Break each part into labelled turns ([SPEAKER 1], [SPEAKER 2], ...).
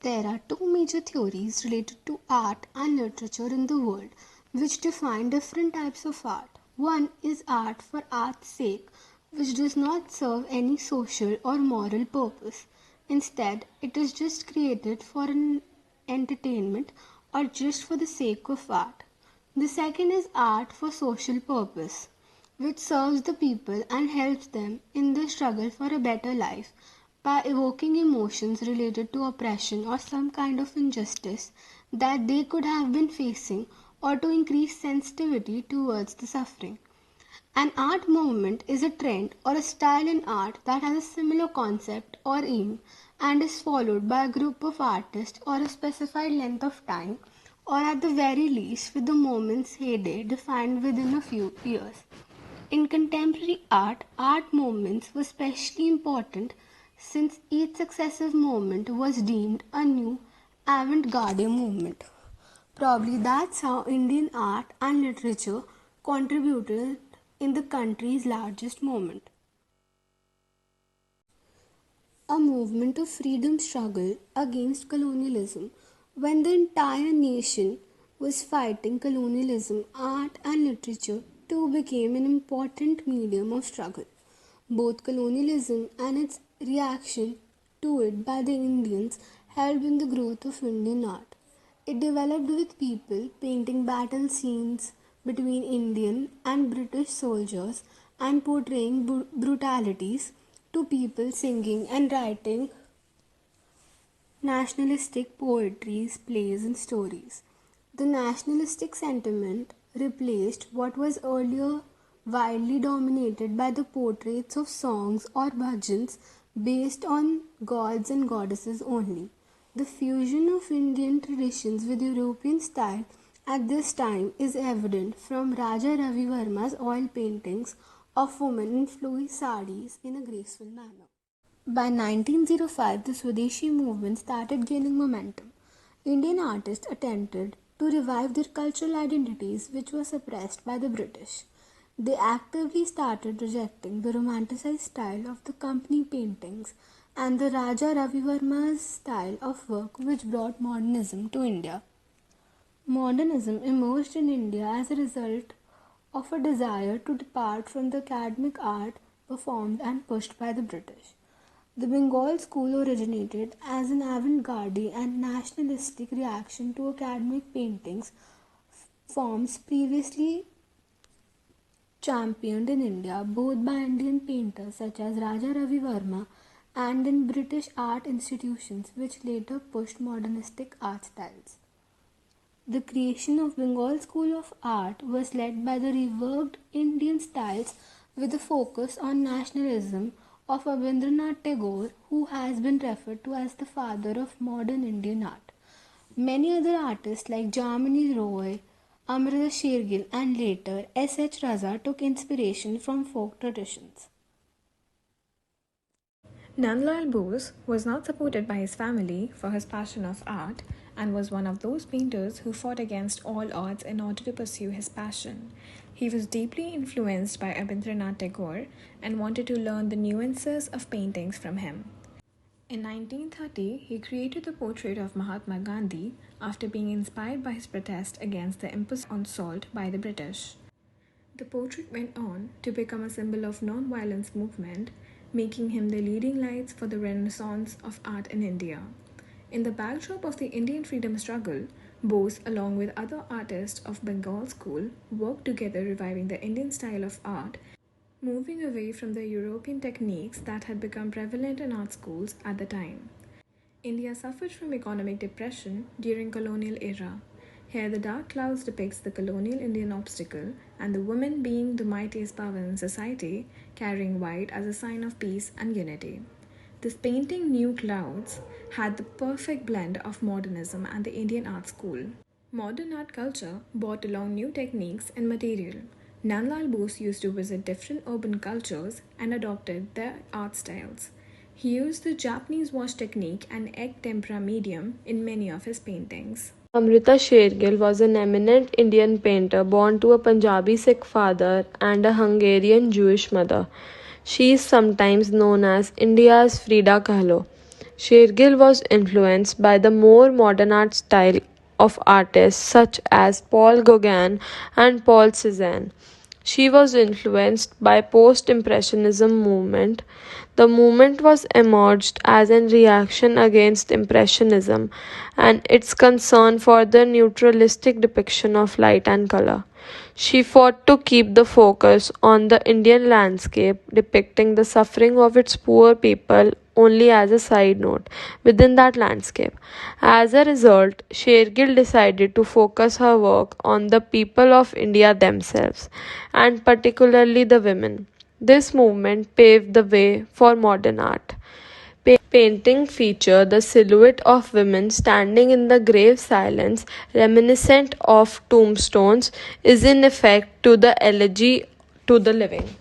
[SPEAKER 1] There are two major theories related to art and literature in the world which define different types of art. One is art for art's sake, which does not serve any social or moral purpose. Instead, it is just created for an entertainment or just for the sake of art. The second is art for social purpose, which serves the people and helps them in their struggle for a better life by evoking emotions related to oppression or some kind of injustice that they could have been facing or to increase sensitivity towards the suffering. An art movement is a trend or a style in art that has a similar concept or aim and is followed by a group of artists or a specified length of time, or at the very least with the moment's heyday defined within a few years. In contemporary art, art movements were especially important since each successive movement was deemed a new avant-garde movement. Probably that's how Indian art and literature contributed in the country's largest movement. A movement of freedom struggle against colonialism. When the entire nation was fighting colonialism, art and literature too became an important medium of struggle. Both colonialism and its reaction to it by the Indians helped in the growth of Indian art. It developed with people painting battle scenes between Indian and British soldiers and portraying brutalities to people singing and writing nationalistic poetries, plays, and stories. The nationalistic sentiment replaced what was earlier widely dominated by the portraits of songs or bhajans based on gods and goddesses only. The fusion of Indian traditions with European style at this time is evident from Raja Ravi Verma's oil paintings of women in flowy saris in a graceful manner. By 1905, the Swadeshi movement started gaining momentum. Indian artists attempted to revive their cultural identities which were suppressed by the British. They actively started rejecting the romanticized style of the company paintings and the Raja Ravi Verma's style of work which brought modernism to India. Modernism emerged in India as a result of a desire to depart from the academic art performed and pushed by the British. The Bengal school originated as an avant-garde and nationalistic reaction to academic paintings forms previously championed in India both by Indian painters such as Raja Ravi Verma and in British art institutions which later pushed modernistic art styles. The creation of Bengal School of Art was led by the reworked Indian styles with a focus on nationalism of Rabindranath Tagore, who has been referred to as the father of modern Indian art. Many other artists like Jamini Roy, Amrita Shergill, and later S.H. Raza took inspiration from folk traditions.
[SPEAKER 2] Nandlal Bose was not supported by his family for his passion of art and was one of those painters who fought against all odds in order to pursue his passion. He was deeply influenced by Rabindranath Tagore and wanted to learn the nuances of paintings from him. In 1930, he created the portrait of Mahatma Gandhi after being inspired by his protest against the imposition on salt by the British. The portrait went on to become a symbol of non-violence movement, making him the leading lights for the renaissance of art in India. In the backdrop of the Indian freedom struggle, Bose, along with other artists of Bengal school, worked together reviving the Indian style of art, moving away from the European techniques that had become prevalent in art schools at the time. India suffered from economic depression during colonial era. Here the dark clouds depicts the colonial Indian obstacle and the woman being the mightiest power in society, carrying white as a sign of peace and unity. This painting, New Clouds, had the perfect blend of modernism and the Indian art school. Modern art culture brought along new techniques and material. Nandlal Bose used to visit different urban cultures and adopted their art styles. He used the Japanese wash technique and egg tempera medium in many of his paintings.
[SPEAKER 3] Amrita Shergill was an eminent Indian painter born to a Punjabi Sikh father and a Hungarian Jewish mother. She is sometimes known as India's Frida Kahlo. Shergill was influenced by the more modern art style of artists such as Paul Gauguin and Paul Cézanne. She was influenced by post-impressionism movement. The movement was emerged as a reaction against impressionism and its concern for the naturalistic depiction of light and color. She fought to keep the focus on the Indian landscape, depicting the suffering of its poor people only as a side note within that landscape. As a result, Shergill decided to focus her work on the people of India themselves, and particularly the women. This movement paved the way for modern art. Painting feature the silhouette of women standing in the grave silence, reminiscent of tombstones, is in effect to the elegy to the living.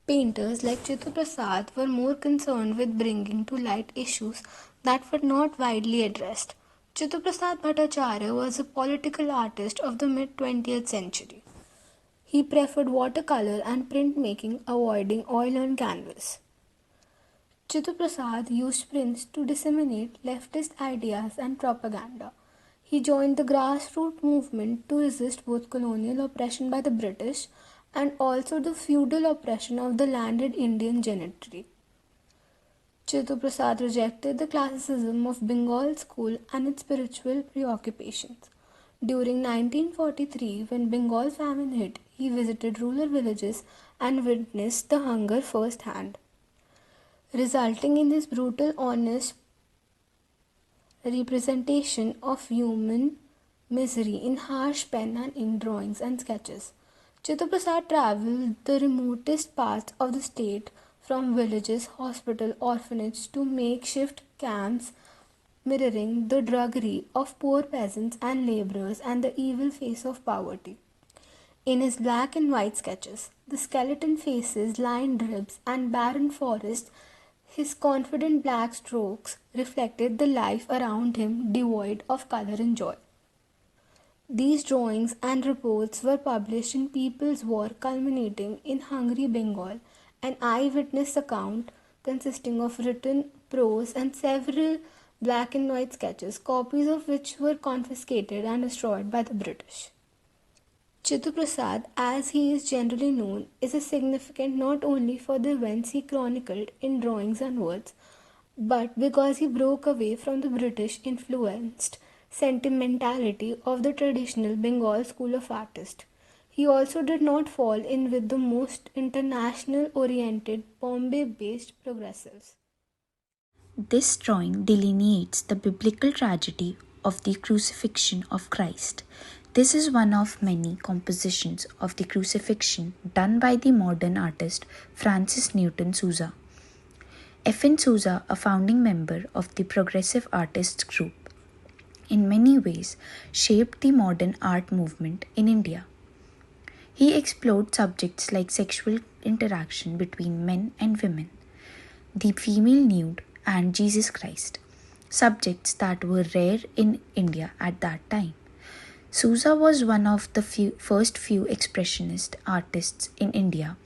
[SPEAKER 1] Painters like Chitta Prasad were more concerned with bringing to light issues that were not widely addressed. Chitta Prasad Bhattacharya was a political artist of the mid 20th century. He preferred watercolor and printmaking, avoiding oil on canvas. Chitta Prasad used prints to disseminate leftist ideas and propaganda. He joined the grassroots movement to resist both colonial oppression by the British and also the feudal oppression of the landed Indian gentry. Chitta Prasad rejected the classicism of Bengal school and its spiritual preoccupations. During 1943, when Bengal famine hit, he visited rural villages and witnessed the hunger firsthand, resulting in his brutal, honest representation of human misery in harsh pen and ink drawings and sketches. Chitta Prasad travelled the remotest parts of the state, from villages, hospital, orphanages to makeshift camps, mirroring the drudgery of poor peasants and labourers and the evil face of poverty. In his black and white sketches, the skeleton faces, lined ribs, and barren forests, his confident black strokes reflected the life around him devoid of colour and joy. These drawings and reports were published in People's War, culminating in Hungry Bengal, an eyewitness account consisting of written prose and several black and white sketches, copies of which were confiscated and destroyed by the British. Chitta Prasad, as he is generally known, is significant not only for the events he chronicled in drawings and words, but because he broke away from the British influenced sentimentality of the traditional Bengal school of artists. He also did not fall in with the most international oriented Bombay based progressives.
[SPEAKER 4] This drawing delineates the biblical tragedy of the crucifixion of Christ. This is one of many compositions of the crucifixion done by the modern artist Francis Newton Souza. F.N. Souza, a founding member of the Progressive Artists Group, in many ways shaped the modern art movement in India. He explored subjects like sexual interaction between men and women, the female nude, and Jesus Christ, subjects that were rare in India at that time. Souza was one of the first few expressionist artists in India,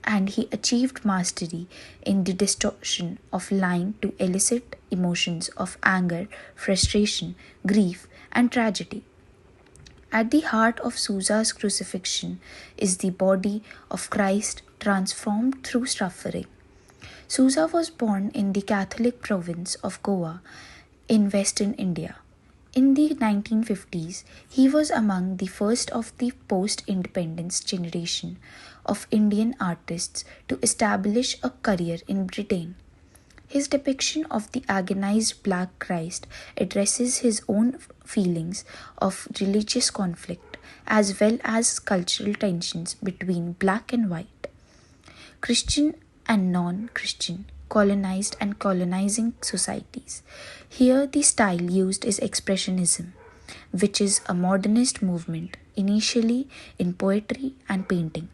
[SPEAKER 4] and he achieved mastery in the distortion of line to elicit emotions of anger, frustration, grief, and tragedy. At the heart of Souza's crucifixion is the body of Christ transformed through suffering. Souza was born in the Catholic province of Goa in Western India. In the 1950s, he was among the first of the post-independence generation of Indian artists to establish a career in Britain. His depiction of the agonized Black Christ addresses his own feelings of religious conflict as well as cultural tensions between black and white, Christian and non-Christian, colonized and colonizing societies. Here the style used is Expressionism, which is a modernist movement initially in poetry and painting,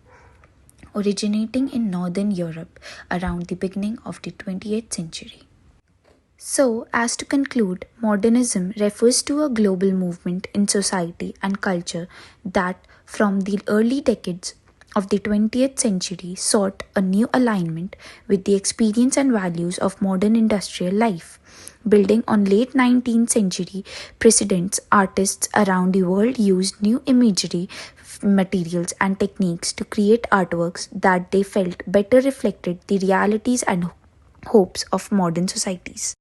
[SPEAKER 4] originating in Northern Europe around the beginning of the 20th century. So, as to conclude, modernism refers to a global movement in society and culture that, from the early decades of the 20th century sought a new alignment with the experience and values of modern industrial life. Building on late 19th century precedents, artists around the world used new imagery, materials, and techniques to create artworks that they felt better reflected the realities and hopes of modern societies.